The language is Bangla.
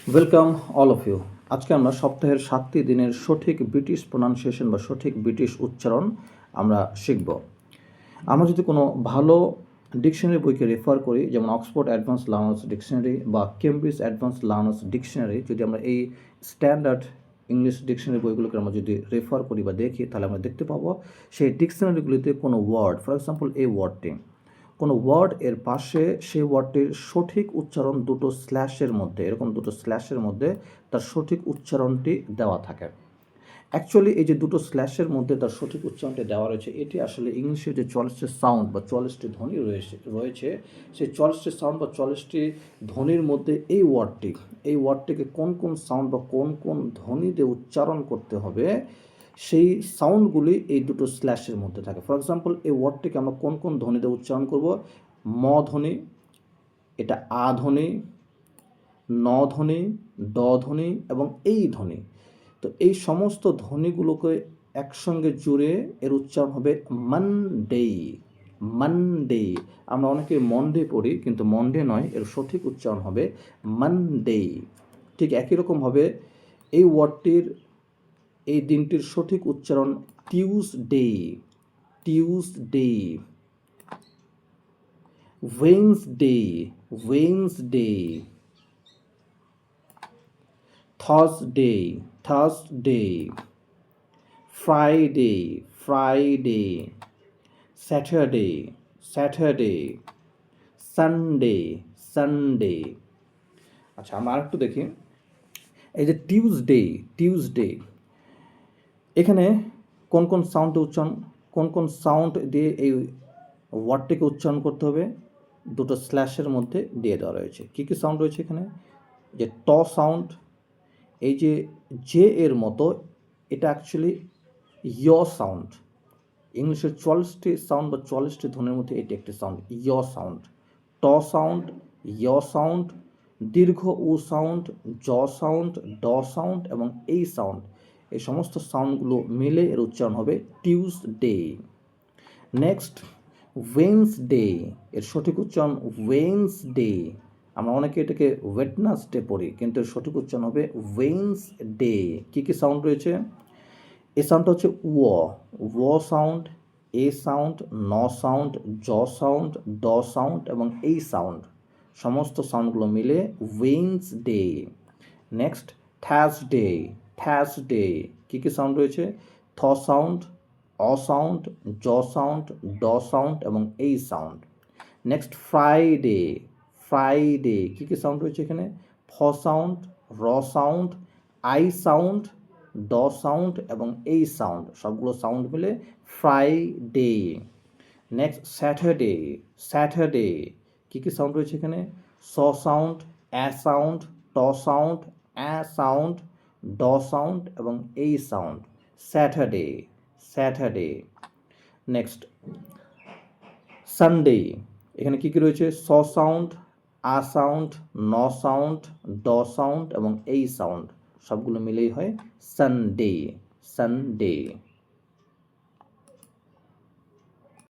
Welcome all of you. আজকে আমরা সপ্তাহের 7টি দিনের সঠিক ব্রিটিশ প্রোনাউন্সিয়েশন বা সঠিক ব্রিটিশ উচ্চারণ আমরা শিখব। আমরা যদি কোনো ভালো ডিকশনারি বইকে রেফার করি, যেমন অক্সফোর্ড অ্যাডভান্স লার্নার্স ডিকশনারি বা কেমব্রিজ অ্যাডভান্স লার্নার্স ডিকশনারি, যদি আমরা এই স্ট্যান্ডার্ড ইংলিশ ডিকশনারি বইগুলোকে আমরা যদি রেফার করি বা দেখি, তাহলে আমরা দেখতে পাবো সেই ডিকশনারিগুলিতে কোনো ওয়ার্ড, ফর এক্সাম্পল এই ওয়ার্ডটি, কোনো ওয়ার্ড এর পাশে সেই ওয়ার্ডটির সঠিক উচ্চারণ দুটো স্ল্যাশের মধ্যে, এরকম দুটো স্ল্যাশের মধ্যে তার সঠিক উচ্চারণটি দেওয়া থাকে। অ্যাকচুয়ালি এই যে দুটো স্ল্যাশের মধ্যে তার সঠিক উচ্চারণটি দেওয়া রয়েছে, এটি আসলে ইংলিশের যে 44টি সাউন্ড বা 44টি ধ্বনি রয়েছে সেই 44টি সাউন্ড বা 44টি ধ্বনির মধ্যে এই ওয়ার্ডটিকে কোন কোন সাউন্ড বা কোন কোন ধ্বনি দিয়ে উচ্চারণ করতে হবে, সেই সাউন্ডগুলি এই দুটো স্ল্যাশের মধ্যে থাকে। ফর এক্সাম্পল এই ওয়ার্ডটিকে আমরা কোন কোন ধ্বনি দিয়ে উচ্চারণ করব? ম ধ্বনি, এটা আ ধ্বনি, ন ধ্বনি, ড ধ্বনি এবং এই ধ্বনি। তো এই সমস্ত ধ্বনিগুলোকে একসঙ্গে জুড়ে এর উচ্চারণ হবে মানডে। মানডে। আমরা অনেকে মন্ডে পড়ি, কিন্তু মন্ডে নয়, এর সঠিক উচ্চারণ হবে মানডে। ঠিক একই রকমভাবে এই ওয়ার্ডটির, এই দিনটির সঠিক উচ্চারণ Tuesday. Tuesday. Wednesday. Wednesday. Thursday. Thursday. Friday. Friday. Saturday. Saturday. Sunday. Sunday. আচ্ছা, আমরা আরেকটু দেখি। এই যে টিউসডে, টিউসডে, এখানে কোন কোন সাউন্ড উচ্চারণ, কোন কোন সাউন্ড দিয়ে এই ওয়ার্ডটিকে উচ্চারণ করতে হবে? দুটো স্ল্যাশের মধ্যে দিয়ে দেওয়া রয়েছে। কী কী সাউন্ড রয়েছে এখানে? যে ট সাউন্ড, এই যে জে এর মতো, এটা অ্যাকচুয়ালি য় সাউন্ড। ইংলিশের 44টি সাউন্ড বা 44টি ধ্বনির মধ্যে এটি একটি সাউন্ড, য় সাউন্ড। ট সাউন্ড, য় সাউন্ড, দীর্ঘ উ সাউন্ড, জ সাউন্ড, ড সাউন্ড এবং এই সাউন্ড, এই সমস্ত সাউন্ডগুলো মিলে এর উচ্চারণ হবে টিউসডে। নেক্সট, ওয়েডনেসডে, এর সঠিক উচ্চারণ ওয়েডনেসডে। আমরা অনেকে এটাকে ওয়েডনেসডে পড়ি, কিন্তু এর সঠিক উচ্চারণ হবে ওয়েডনেসডে। কী কী সাউন্ড রয়েছে? এই সাউন্ডটা হচ্ছে ও সাউন্ড, এ সাউন্ড, ন সাউন্ড, জ সাউন্ড, ড সাউন্ড এবং এই সাউন্ড, সমস্ত সাউন্ডগুলো মিলে ওয়েডনেসডে। Next, Thursday. থার্সডে, কী কী সাউন্ড রয়েছে? থ সাউন্ড, অ সাউন্ড, জ সাউন্ড, ড সাউন্ড এবং এই সাউন্ড। Next, Friday. ফ্রাইডে, কী কী সাউন্ড রয়েছে এখানে? ফ সাউন্ড, র সাউন্ড, আই সাউন্ড, ড সাউন্ড এবং এই সাউন্ড, সবগুলো সাউন্ড মিলে ফ্রাইডে। Next, Saturday. স্যাটারডে, কী কী সাউন্ড রয়েছে এখানে? স সাউন্ড, অ্যা সাউন্ড, ট সাউন্ড, অ্যা সাউন্ড, ড সাউন্ড এবং এই sound, Saturday. Saturday. Next, Sunday, এখানে কী কী রয়েছে? স সাউন্ড, আ সাউন্ড, ন সাউন্ড, ড সাউন্ড এবং এই সাউন্ড, সবগুলো মিলেই হয় সানডে। সানডে।